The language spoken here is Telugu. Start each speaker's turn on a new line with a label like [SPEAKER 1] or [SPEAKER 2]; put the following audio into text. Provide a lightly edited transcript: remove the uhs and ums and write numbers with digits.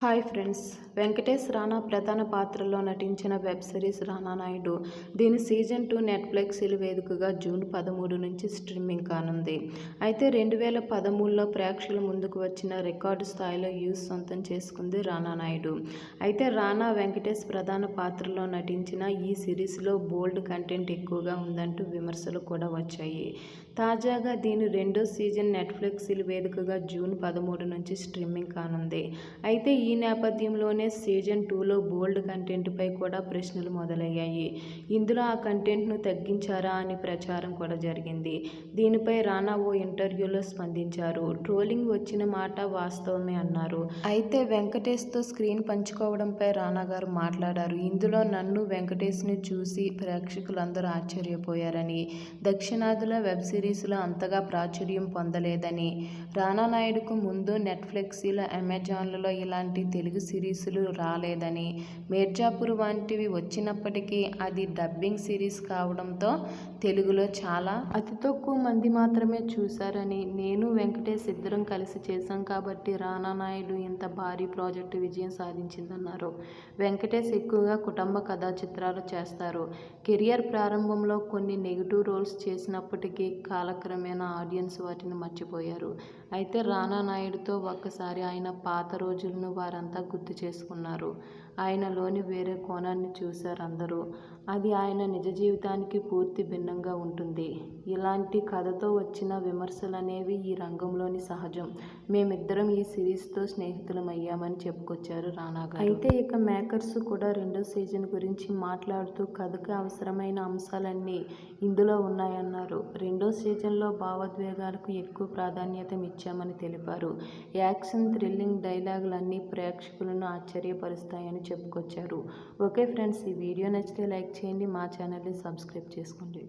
[SPEAKER 1] హాయ్ ఫ్రెండ్స్, వెంకటేష్ రానా ప్రధాన పాత్రలో నటించిన వెబ్ సిరీస్ రానా నాయుడు. దీని సీజన్ 2 నెట్ఫ్లిక్స్ వేదికగా జూన్ 13 నుంచి స్ట్రీమింగ్ కానుంది. అయితే 2013లో ప్రేక్షకుల ముందుకు వచ్చిన రికార్డు స్థాయిలో వ్యూస్ సొంతం చేసుకుంది రానా నాయుడు. అయితే రానా వెంకటేష్ ప్రధాన పాత్రలో నటించిన ఈ సిరీస్లో బోల్డ్ కంటెంట్ ఎక్కువగా ఉందంటూ విమర్శలు కూడా వచ్చాయి. తాజాగా దీని రెండో సీజన్ నెట్ఫ్లిక్స్ వేదికగా జూన్ 13 నుంచి స్ట్రీమింగ్ కానుంది. అయితే ఈ నేపథ్యంలోనే సీజన్ 2లో బోల్డ్ కంటెంట్పై కూడా ప్రశ్నలు మొదలయ్యాయి. ఇందులో ఆ కంటెంట్ను తగ్గించారా అని ప్రచారం కూడా జరిగింది. దీనిపై రానా ఓ ఇంటర్వ్యూలో స్పందించారు. ట్రోలింగ్ వచ్చిన మాట వాస్తవమే అన్నారు. అయితే వెంకటేష్తో స్క్రీన్ పంచుకోవడంపై రానా గారు మాట్లాడారు. ఇందులో నన్ను, వెంకటేష్ని చూసి ప్రేక్షకులందరూ ఆశ్చర్యపోయారని, దక్షిణాదిన వెబ్ సిరీస్లో అంతగా ప్రాచుర్యం పొందలేదని, రానా నాయుడుకు ముందు నెట్ఫ్లిక్స్లో, అమెజాన్లలో ఇలాంటి తెలుగు సిరీస్లు రాలేదని, మిర్జాపూర్ వంటివి వచ్చినప్పటికీ అది డబ్బింగ్ సిరీస్ కావడంతో తెలుగులో అతి తక్కువ మంది మాత్రమే చూశారని, నేను వెంకటేష్ ఇద్దరం కలిసి చేశాం కాబట్టి రానా నాయుడు ఇంత భారీ ప్రాజెక్టు విజయం సాధించిందన్నారు. వెంకటేష్ ఎక్కువగా కుటుంబ కథా చిత్రాలు చేస్తారు. కెరియర్ ప్రారంభంలో కొన్ని నెగిటివ్ రోల్స్ చేసినప్పటికీ కాలక్రమేణా ఆడియన్స్ వాటిని మర్చిపోయారు. అయితే రానా నాయుడుతో ఒక్కసారి ఆయన పాత రోజులను వారంతా గుర్తు చేసుకున్నారు. ఆయనలోని వేరే కోణాన్ని చూశారందరూ. అది ఆయన నిజ జీవితానికి పూర్తి భిన్నంగా ఉంటుంది. ఇలాంటి కథతో వచ్చిన విమర్శలనేవి ఈ రంగంలోని సహజం. మేమిద్దరం ఈ సిరీస్తో స్నేహితులమయ్యామని చెప్పుకొచ్చారు రానా గారు. అయితే ఇక మేకర్స్ కూడా రెండో సీజన్ గురించి మాట్లాడుతూ కథకు అవసరమైన అంశాలన్నీ ఇందులో ఉన్నాయన్నారు. రెండో సీజన్లో భావోద్వేగాలకు ఎక్కువ ప్రాధాన్యతనిచ్చామని తెలిపారు. యాక్షన్, థ్రిల్లింగ్ డైలాగులన్నీ ప్రేక్షకులను ఆశ్చర్యపరుస్తాయని చెప్పుకొచ్చారు. ఓకే ఫ్రెండ్స్, ఈ వీడియో నచ్చితే లైక్ చేయండి, మా ఛానల్ని సబ్స్క్రైబ్ చేసుకోండి.